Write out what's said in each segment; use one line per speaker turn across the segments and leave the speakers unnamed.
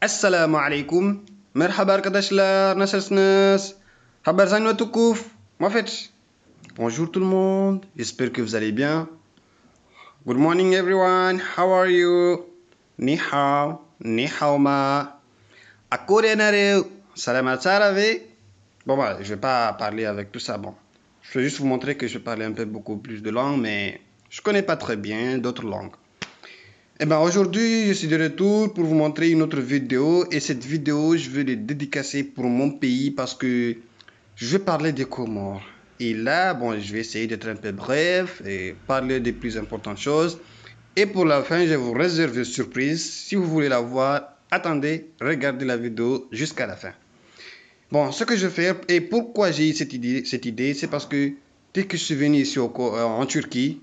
Assalamu alaikum. Merhaba arkadaşlar. Nasılsınız? Haber zanyotukuf. Mafet. Bonjour tout le monde. J'espère que vous allez bien. Good morning everyone. How are you? Ni hao. Ni hao ma. Akore nare. Salamat sarave. Bon, voilà, je vais pas parler avec tout ça. Bon, je vais juste vous montrer que je parlais un peu beaucoup plus de langues, mais je connais pas très bien d'autres langues. Eh bien, aujourd'hui, je suis de retour pour vous montrer une autre vidéo. Et cette vidéo, je vais la dédicacer pour mon pays parce que je vais parler des Comores. Et là, bon, je vais essayer d'être un peu bref et parler des plus importantes choses. Et pour la fin, je vais vous réserver une surprise. Si vous voulez la voir, attendez, regardez la vidéo jusqu'à la fin. Bon, ce que je vais faire et pourquoi j'ai eu cette idée, c'est parce que dès que je suis venu ici en Turquie,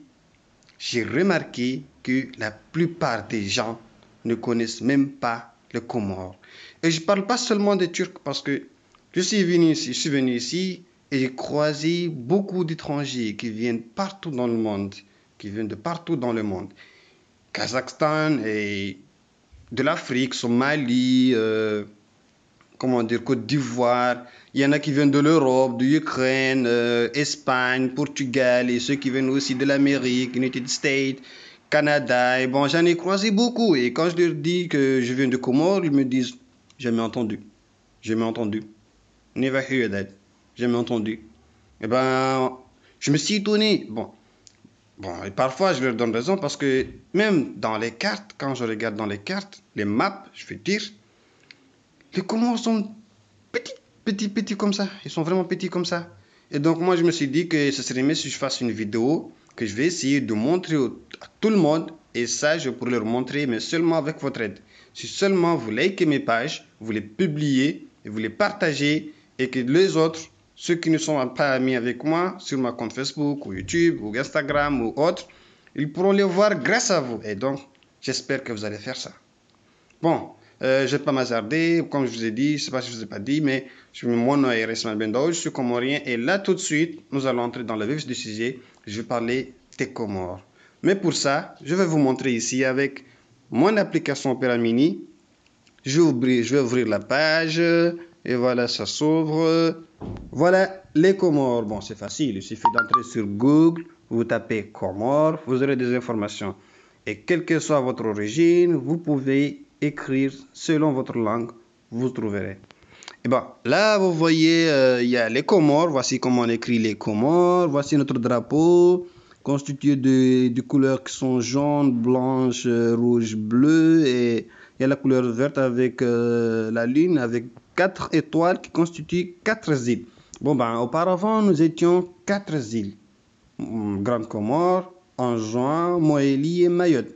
j'ai remarqué que la plupart des gens ne connaissent même pas le Comores. Et je ne parle pas seulement des Turcs parce que je suis venu ici et j'ai croisé beaucoup d'étrangers qui viennent partout dans le monde, qui viennent de partout dans le monde. Kazakhstan et de l'Afrique, Somalie, Côte d'Ivoire. Il y en a qui viennent de l'Europe, de l'Ukraine, Espagne, Portugal, et ceux qui viennent aussi de l'Amérique, United States, Canada. Et bon, j'en ai croisé beaucoup. Et quand je leur dis que je viens de Comores, ils me disent, jamais entendu. Jamais entendu. Never heard that. Jamais entendu. Et ben, je me suis étonné. Bon, et parfois je leur donne raison parce que même dans les cartes, quand je regarde dans les cartes, les maps, je veux dire, les Comores sont petits comme ça. Ils sont vraiment petits comme ça. Et donc, moi, je me suis dit que ce serait mieux si je fasse une vidéo que je vais essayer de montrer à tout le monde. Et ça, je pourrais leur montrer, mais seulement avec votre aide. Si seulement vous likez mes pages, vous les publiez et vous les partagez et que les autres, ceux qui ne sont pas amis avec moi, sur ma compte Facebook ou YouTube ou Instagram ou autre, ils pourront les voir grâce à vous. Et donc, j'espère que vous allez faire ça. Bon, je ne vais pas m'hasarder, comme je vous ai dit, je ne sais pas si je ne vous ai pas dit, mais mon nom est Resman Bendao, je suis comorien et là tout de suite, nous allons entrer dans le vif du sujet, je vais parler des Comores. Mais pour ça, je vais vous montrer ici avec mon application Opera Mini, je vais ouvrir la page et voilà, ça s'ouvre. Voilà les Comores. Bon, c'est facile, il suffit d'entrer sur Google, vous tapez Comores, vous aurez des informations. Et quelle que soit votre origine, vous pouvez écrire selon votre langue, vous trouverez. Et bon, là, vous voyez, il y a les Comores. Voici comment on écrit les Comores. Voici notre drapeau, constitué de couleurs qui sont jaune, blanche, rouge, bleu. Et il y a la couleur verte avec la lune, avec 4 étoiles qui constituent 4 îles. Bon, ben, auparavant, nous étions 4 îles. Grande Comore, Anjouan, Moélie et Mayotte.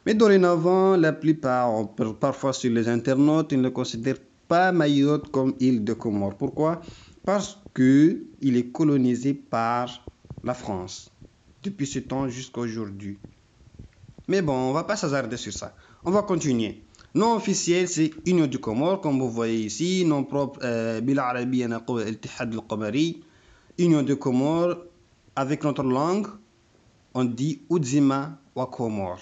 Mais dorénavant, la plupart, parfois sur les internautes, ils ne considèrent pas Mayotte comme île de Comores. Pourquoi? Parce qu'il est colonisé par la France depuis ce temps jusqu'à aujourd'hui. Mais bon, on ne va pas s'hasarder sur ça. On va continuer. Nom officiel, c'est Union du Comore, comme vous voyez ici. Nom propre, Bila Arabi Al-Ittihad Al-Qamari. Union du Comore, avec notre langue, on dit Oudzima wa Comore.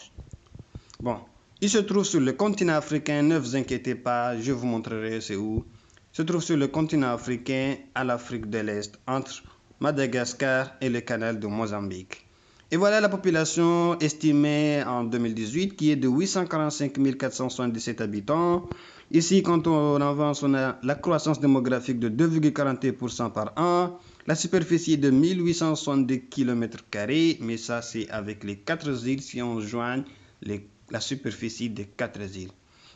Bon, il se trouve sur le continent africain, ne vous inquiétez pas, je vous montrerai c'est où. Il se trouve sur le continent africain, à l'Afrique de l'Est, entre Madagascar et le canal de Mozambique. Et voilà la population estimée en 2018 qui est de 845 477 habitants. Ici, quand on avance, on a la croissance démographique de 2,41% par an. La superficie est de 1862 km², mais ça c'est avec les 4 îles si on joigne la superficie des 4 îles.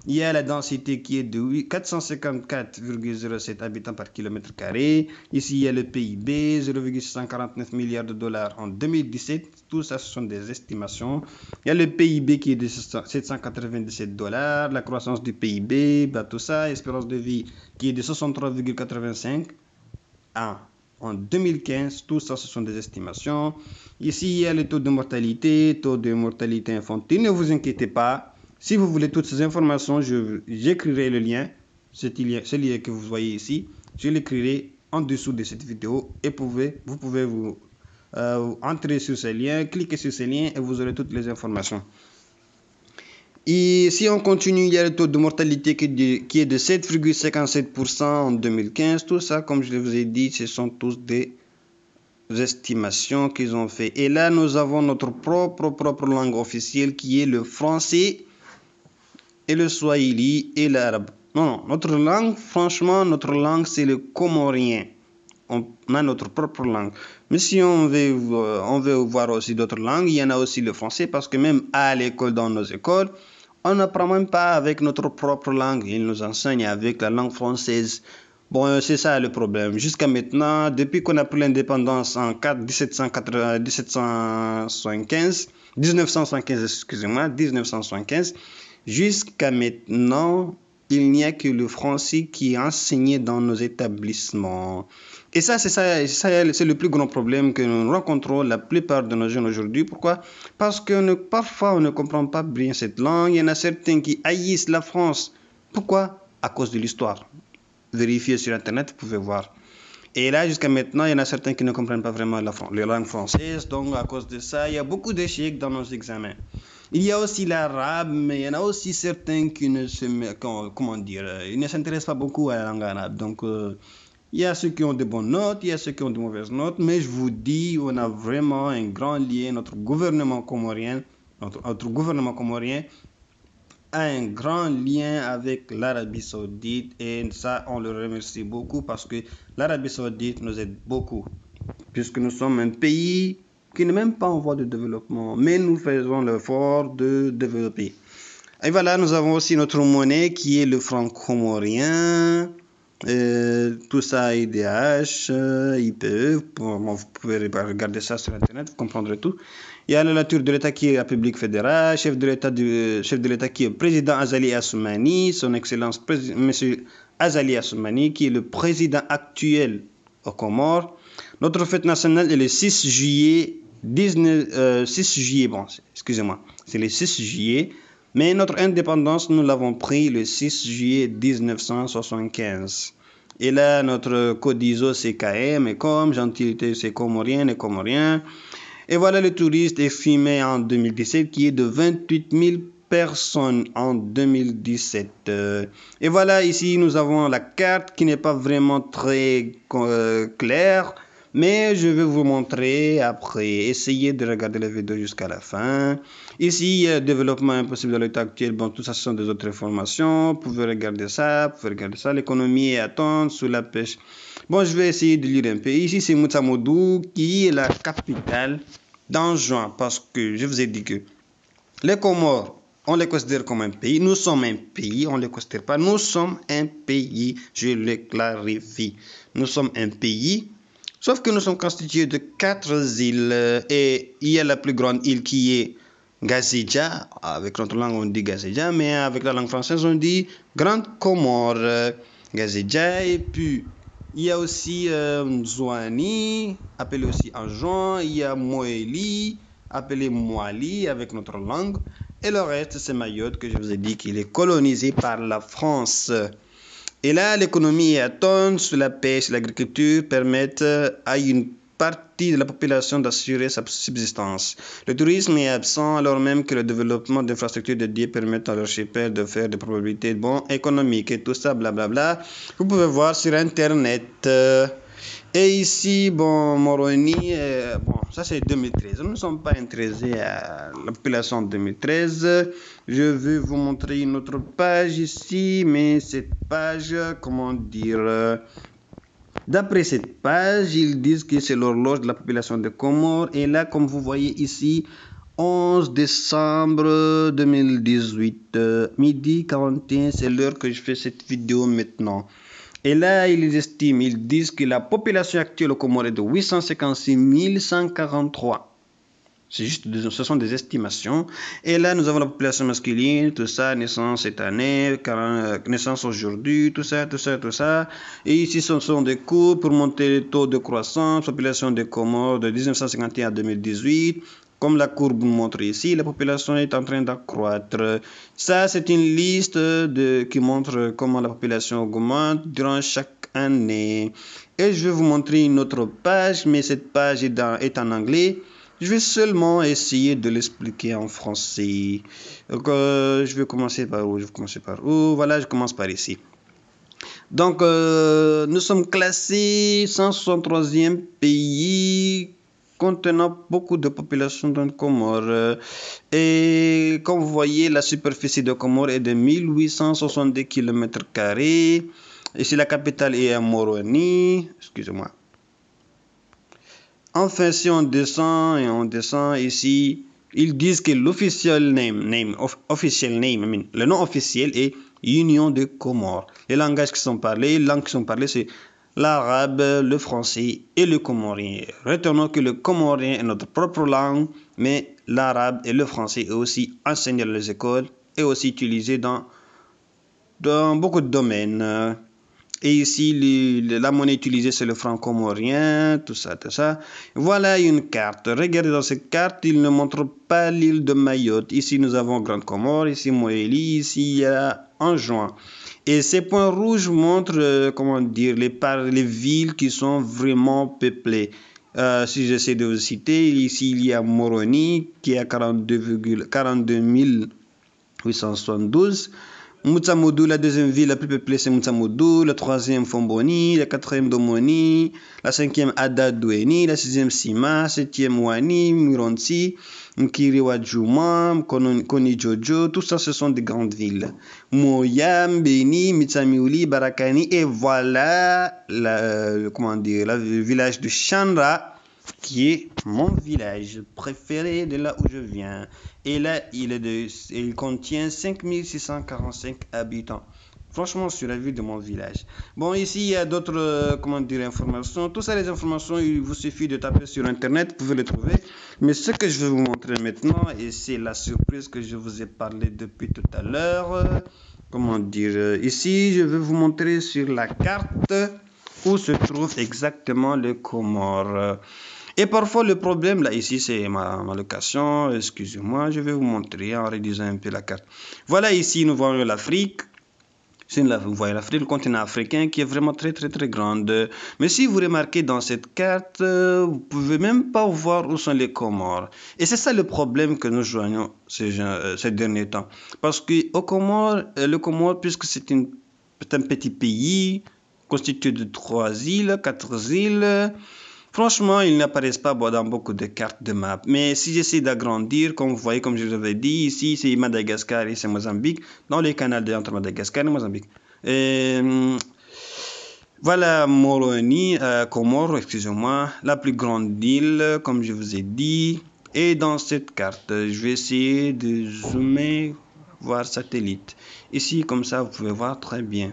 Il y a la densité qui est de 454,07 habitants par kilomètre carré. Ici, il y a le PIB, 0,649 milliards de dollars en 2017. Tout ça, ce sont des estimations. Il y a le PIB qui est de 797 dollars, la croissance du PIB, tout ça, espérance de vie qui est de 63,85 en 2015, tout ça, ce sont des estimations. Ici, il y a le taux de mortalité infantile. Ne vous inquiétez pas. Si vous voulez toutes ces informations, j'écrirai le lien, ce lien que vous voyez ici, je l'écrirai en dessous de cette vidéo et vous pouvez entrer sur ce lien, cliquer sur ce lien et vous aurez toutes les informations. Et si on continue, il y a le taux de mortalité qui est de 7,57% en 2015. Tout ça, comme je vous ai dit, ce sont tous des estimations qu'ils ont fait. Et là, nous avons notre propre langue officielle qui est le français et le swahili et l'arabe. Non, notre langue, franchement, notre langue, c'est le comorien. On a notre propre langue. Mais si on veut voir aussi d'autres langues, il y en a aussi le français, parce que même à l'école, dans nos écoles, on n'apprend même pas avec notre propre langue. Ils nous enseignent avec la langue française. Bon, c'est ça le problème. Jusqu'à maintenant, depuis qu'on a pris l'indépendance en 1975, jusqu'à maintenant, il n'y a que le français qui est enseigné dans nos établissements. Et ça, c'est le plus grand problème que nous rencontrons la plupart de nos jeunes aujourd'hui. Pourquoi? Parce que parfois, on ne comprend pas bien cette langue. Il y en a certains qui haïssent la France. Pourquoi? À cause de l'histoire. Vérifiez sur Internet, vous pouvez voir. Et là, jusqu'à maintenant, il y en a certains qui ne comprennent pas vraiment la langue française. Donc, à cause de ça, il y a beaucoup d'échecs dans nos examens. Il y a aussi l'arabe, mais il y en a aussi certains qui ne ils ne s'intéressent pas beaucoup à la langue arabe. Donc, il y a ceux qui ont de bonnes notes, il y a ceux qui ont de mauvaises notes, mais je vous dis, on a vraiment un grand lien. Notre gouvernement comorien a un grand lien avec l'Arabie Saoudite, et ça, on le remercie beaucoup parce que l'Arabie Saoudite nous aide beaucoup, puisque nous sommes un pays qui n'est même pas en voie de développement, mais nous faisons l'effort de développer. Et voilà, nous avons aussi notre monnaie qui est le franc comorien. Tout ça, IDH, IPE, vous pouvez regarder ça sur Internet, vous comprendrez tout. Il y a la nature de l'État qui est la République fédérale, chef de l'État qui est le président Azali Assoumani, son Excellence Monsieur Azali Assoumani, qui est le président actuel aux Comores. Notre fête nationale est le 6 juillet, c'est le 6 juillet. Mais notre indépendance, nous l'avons pris le 6 juillet 1975. Et là, notre code ISO, c'est KM, et comme gentilité, c'est comorien et comorien. Et voilà le touriste estimé en 2017 qui est de 28 000 personnes en 2017. Et voilà, ici, nous avons la carte qui n'est pas vraiment très claire. Mais je vais vous montrer après. Essayez de regarder la vidéo jusqu'à la fin. Ici, il y a développement impossible dans l'état actuel. Bon, tout ça, ce sont des autres informations. Vous pouvez regarder ça. L'économie est à temps sous la pêche. Bon, je vais essayer de lire un peu. Ici, c'est Moutsamoudou qui est la capitale d'Anjouan. Parce que je vous ai dit que les Comores, on les considère comme un pays. Nous sommes un pays. On ne les considère pas. Nous sommes un pays. Je le clarifie. Nous sommes un pays. Sauf que nous sommes constitués de 4 îles et il y a la plus grande île qui est Gazidja. Avec notre langue, on dit Gazidja, mais avec la langue française, on dit Grande Comore. Gazidja, et puis il y a aussi Mzouani, appelé aussi Anjouan. Il y a Moéli, appelé Moali avec notre langue. Et le reste, c'est Mayotte que je vous ai dit qu'il est colonisé par la France. Et là, l'économie est à tonnes sur la pêche et l'agriculture permettent à une partie de la population d'assurer sa subsistance. Le tourisme est absent alors même que le développement d'infrastructures dédiées permet à l'archipel de faire des probabilités économiques et tout ça, blablabla. Vous pouvez voir sur Internet. Et ici, Moroni, ça c'est 2013. Nous ne sommes pas intéressés à la population de 2013. Je vais vous montrer une autre page ici, mais cette page, d'après cette page, ils disent que c'est l'horloge de la population de Comores. Et là, comme vous voyez ici, 11 décembre 2018, midi 41, c'est l'heure que je fais cette vidéo maintenant. Et là, ils disent que la population actuelle au Comores est de 856 143. Ce sont des estimations. Et là, nous avons la population masculine, tout ça, naissance cette année, naissance aujourd'hui, tout ça. Et ici, ce sont des courbes pour monter le taux de croissance, population des Comores de 1951 à 2018. Comme la courbe montre ici, la population est en train d'accroître. Ça, c'est une liste qui montre comment la population augmente durant chaque année. Et je vais vous montrer une autre page, mais cette page est en anglais. Je vais seulement essayer de l'expliquer en français. Donc, je vais commencer par où? Voilà, je commence par ici. Donc, nous sommes classés 163e pays contenant beaucoup de population dans les Comores. Et comme vous voyez, la superficie de Comores est de 1862 km². Ici, la capitale est à Moroni. Excusez-moi. Enfin, si on descend et on descend ici, ils disent que l'official name, le nom officiel est Union de Comores. Les langues qui sont parlées, c'est l'arabe, le français et le comorien. Retenons que le comorien est notre propre langue, mais l'arabe et le français est aussi enseigné dans les écoles et aussi utilisé dans beaucoup de domaines. Et ici, la monnaie utilisée, c'est le franc comorien, tout ça, tout ça. Voilà une carte. Regardez dans cette carte, il ne montre pas l'île de Mayotte. Ici, nous avons Grande Comore, ici Moélie, ici il y a Anjouan. Et ces points rouges montrent, les villes qui sont vraiment peuplées. Si j'essaie de vous citer, ici il y a Moroni qui est à 42 872. Moutsamoudou, la deuxième ville la plus peuplée, c'est Moutsamoudou. La troisième, Fomboni. La quatrième, Domoni. La cinquième, Adadoueni. La sixième, Sima. Septième, Wani. Mironsi. Nkiriwadjouma. Konijojo. Tout ça, ce sont des grandes villes. Moyam, Beni, Mitsamiouli, Barakani. Et voilà, le village de Chandra, qui est mon village préféré de là où je viens. Et là, il contient 5645 habitants. Franchement, je suis ravi de mon village. Bon, ici, il y a d'autres, informations. Tout ça, les informations, il vous suffit de taper sur Internet, vous pouvez les trouver. Mais ce que je vais vous montrer maintenant, et c'est la surprise que je vous ai parlé depuis tout à l'heure. Ici, je vais vous montrer sur la carte où se trouve exactement le Comores. Et parfois, le problème, là, ici, c'est ma location. Excusez-moi, je vais vous montrer en réduisant un peu la carte. Voilà, ici, nous voyons l'Afrique. Vous voyez l'Afrique, le continent africain qui est vraiment très, très, très grande. Mais si vous remarquez dans cette carte, vous pouvez même pas voir où sont les Comores. Et c'est ça le problème que nous joignons ces derniers temps. Parce qu'au Comores, le Comores, puisque c'est un petit pays constitué de 3 îles, 4 îles, franchement, ils n'apparaissent pas dans beaucoup de cartes de map. Mais si j'essaie d'agrandir, comme vous voyez, comme je vous avais dit, ici c'est Madagascar et c'est Mozambique, dans les canaux entre Madagascar et Mozambique. Voilà Moroni, Comores, excusez-moi, la plus grande île, comme je vous ai dit. Et dans cette carte, je vais essayer de zoomer, voir satellite. Ici, comme ça, vous pouvez voir très bien.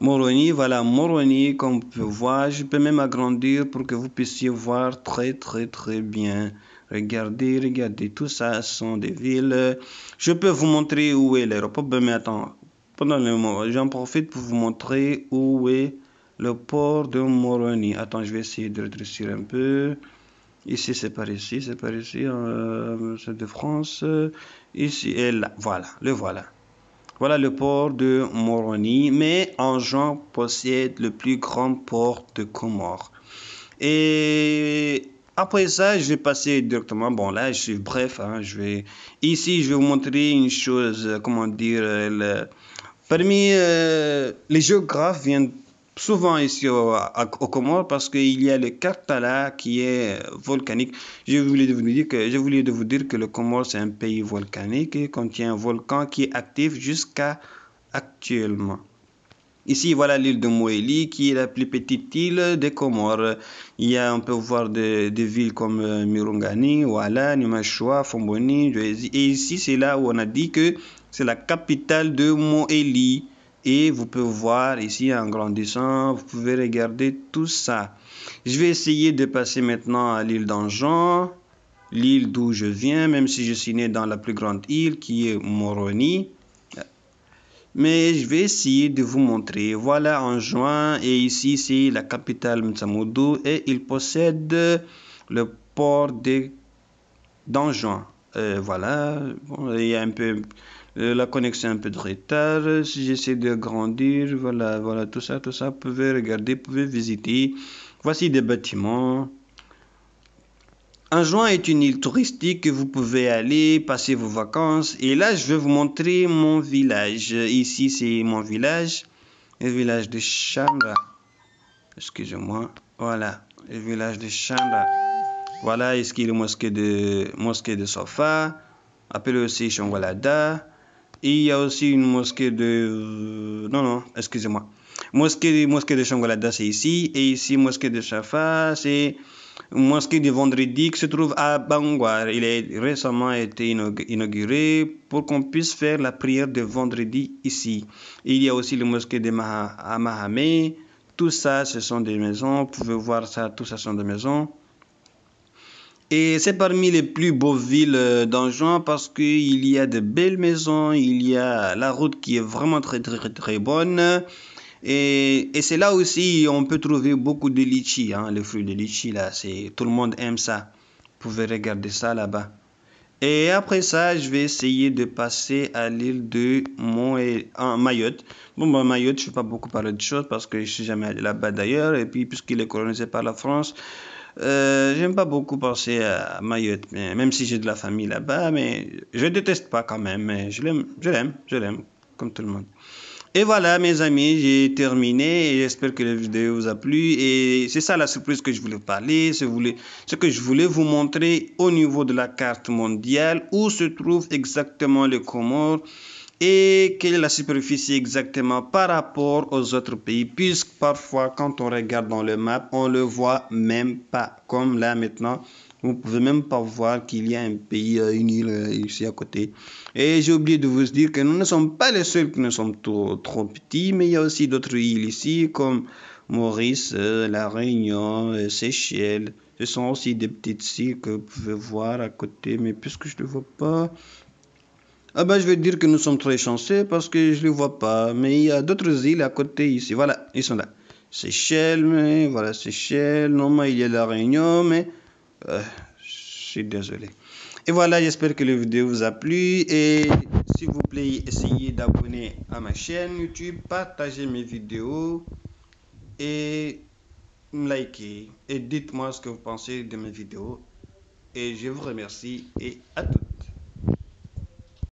Moroni, voilà Moroni, comme vous pouvez voir, je peux même agrandir pour que vous puissiez voir très très très bien. Regardez, tout ça sont des villes. Je peux vous montrer où est l'aéroport, mais attends, pendant le moment, j'en profite pour vous montrer où est le port de Moroni. Attends, je vais essayer de rétrécir un peu. Ici, c'est par ici, c'est de France. Ici et là, voilà, le voilà. Voilà le port de Moroni, mais Anjouan possède le plus grand port de Comores. Et après ça, je vais passer directement. Bon, là, je suis bref. Ici, je vais vous montrer une chose. Parmi les géographes viennent souvent ici au Comores parce qu'il y a le Kartala qui est volcanique. J'ai voulu de vous dire que le Comores c'est un pays volcanique et contient un volcan qui est actif jusqu'à actuellement. Ici, voilà l'île de Moélie qui est la plus petite île des Comores. On peut voir des villes comme Mirungani, Ouala, Numashua, Fomboni, Joesi. Et ici, c'est là où on a dit que c'est la capitale de Moélie. Et vous pouvez voir ici en grandissant, vous pouvez regarder tout ça. Je vais essayer de passer maintenant à l'île d'Anjouan, l'île d'où je viens, même si je suis né dans la plus grande île qui est Moroni. Mais je vais essayer de vous montrer. Voilà Anjouan et ici c'est la capitale Mtsamoudou et il possède le port d'Anjouan. Voilà, bon, il y a un peu la connexion un peu de retard. Si j'essaie de grandir, voilà tout ça, vous pouvez regarder, vous pouvez visiter. Voici des bâtiments. Anjouan est une île touristique que vous pouvez aller passer vos vacances. Et là, je vais vous montrer mon village. Ici, c'est mon village, le village de Chandra. Excusez-moi. Voilà, le village de Chandra. Voilà, ici le mosquée de Sofa, appelé aussi Chongolada. Et il y a aussi une mosquée de... non, excusez-moi. Mosquée de Chongolada, c'est ici. Et ici, mosquée de Safa, c'est une mosquée de vendredi qui se trouve à Bangwar. Il a récemment été inauguré pour qu'on puisse faire la prière de vendredi ici. Et il y a aussi le mosquée de Mahamé. Tout ça, ce sont des maisons. Vous pouvez voir ça, tout ça sont des maisons. Et c'est parmi les plus beaux villes d'Anjouan parce qu'il y a de belles maisons, il y a la route qui est vraiment très bonne. Et c'est là aussi on peut trouver beaucoup de litchis, hein, le fruit de litchi là, tout le monde aime ça. Vous pouvez regarder ça là-bas. Et après ça, je vais essayer de passer à l'île de Mayotte. Bon, Mayotte, je ne vais pas beaucoup parler de choses parce que je ne suis jamais allé là-bas d'ailleurs. Et puis, puisqu'il est colonisé par la France, j'aime pas beaucoup penser à Mayotte, même si j'ai de la famille là-bas, mais je déteste pas quand même, mais je l'aime, comme tout le monde. Et voilà, mes amis, j'ai terminé et j'espère que la vidéo vous a plu. Et c'est ça la surprise que je voulais parler, ce que je voulais vous montrer au niveau de la carte mondiale, où se trouve exactement les Comores et quelle est la superficie exactement par rapport aux autres pays, puisque parfois quand on regarde dans le map, on le voit même pas, comme là maintenant. Vous ne pouvez même pas voir qu'il y a un pays, une île ici à côté. Et j'ai oublié de vous dire que nous ne sommes pas les seuls qui ne sommes trop petits, mais il y a aussi d'autres îles ici, comme Maurice, La Réunion, Seychelles. Ce sont aussi des petites îles que vous pouvez voir à côté, mais puisque je ne les vois pas, ah ben, je vais dire que nous sommes très chanceux parce que je ne les vois pas. Mais il y a d'autres îles à côté ici. Voilà, ils sont là. Seychelles, mais voilà, Seychelles. Normalement, il y a La Réunion, mais je suis désolé. Et voilà, j'espère que la vidéo vous a plu. Et s'il vous plaît, essayez d'abonner à ma chaîne YouTube, partagez mes vidéos et likez. Et dites-moi ce que vous pensez de mes vidéos. Et je vous remercie et à toutes.